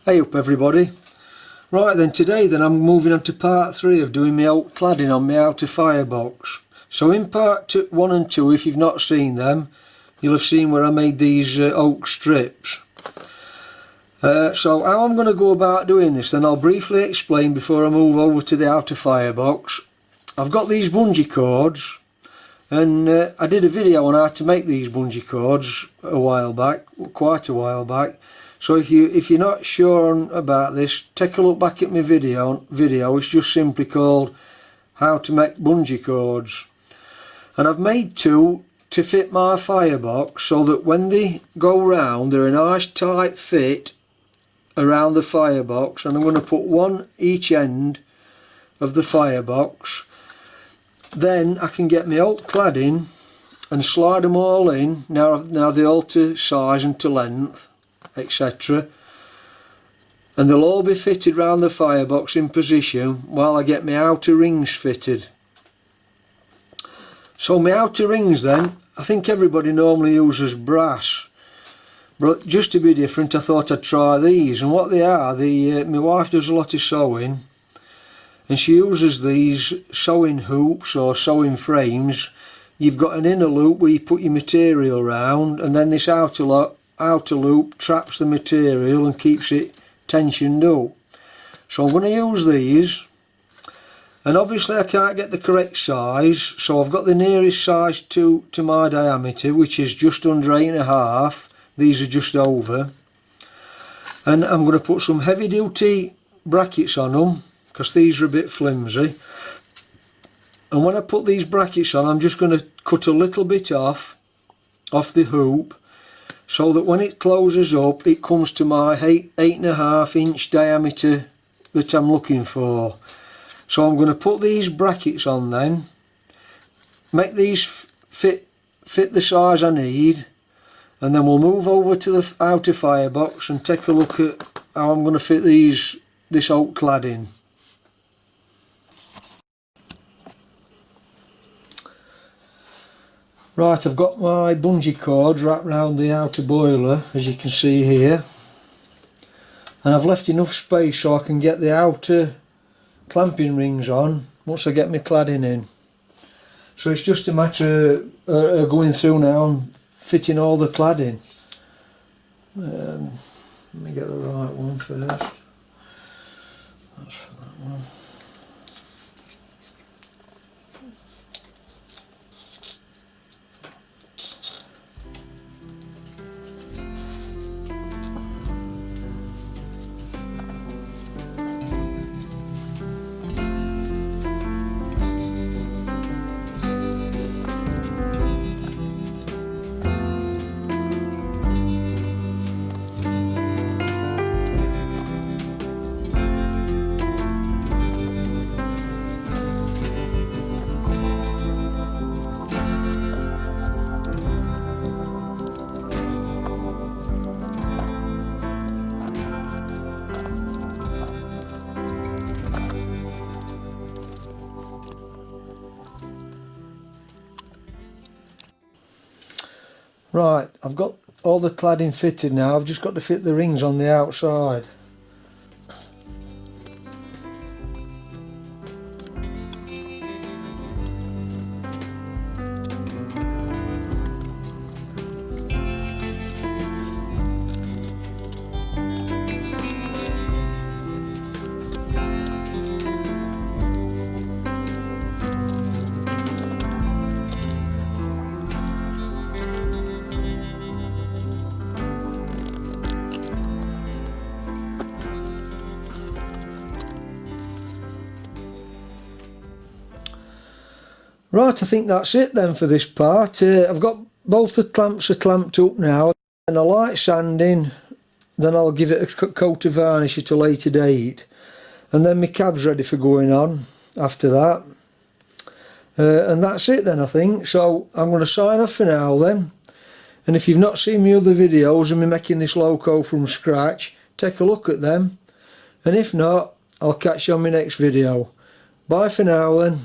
Hey up everybody. Right then, today I'm moving on to part 3 of doing my oak cladding on my outer firebox. So in part 1 and 2, if you've not seen them, you'll have seen where I made these oak strips. So how I'm going to go about doing this then, I'll briefly explain before I move over to the outer firebox. I've got these bungee cords, and I did a video on how to make these bungee cords a while back, quite a while back. So if you're not sure about this, take a look back at my video. It's just simply called how to make bungee cords, and I've made 2 to fit my firebox so that when they go round they're a nice tight fit around the firebox, and I'm going to put one each end of the firebox. Then I can get my oak cladding and slide them all in. Now they all to size and to length, etc., and they'll all be fitted round the firebox in position while I get my outer rings fitted. So my outer rings then, I think everybody normally uses brass, but just to be different I thought I'd try these. And what they are, my wife does a lot of sewing, and she uses these sewing hoops or sewing frames. You've got an inner loop where you put your material round, and then this outer loop traps the material and keeps it tensioned up. So I'm going to use these, and obviously I can't get the correct size, so I've got the nearest size to my diameter, which is just under 8.5. These are just over, and I'm going to put some heavy duty brackets on them because these are a bit flimsy. And when I put these brackets on, I'm just going to cut a little bit off the hoop, so that when it closes up it comes to my 8.5 inch diameter that I'm looking for. So I'm going to put these brackets on then, make these fit the size I need, and then we'll move over to the outer firebox and take a look at how I'm going to fit this oak cladding. Right, I've got my bungee cords wrapped round the outer boiler, as you can see here, and I've left enough space so I can get the outer clamping rings on once I get my cladding in. So it's just a matter of going through now and fitting all the cladding. Let me get the right one first. That's for that one. Right, I've got all the cladding fitted now. I've just got to fit the rings on the outside. Right, I think that's it then for this part. I've got both the clamps are clamped up now, and a light sanding, then I'll give it a coat of varnish at a later date, and then my cab's ready for going on after that. And that's it then, I think. So I'm going to sign off for now then, and if you've not seen my other videos of me making this loco from scratch, take a look at them, and if not, I'll catch you on my next video. Bye for now then.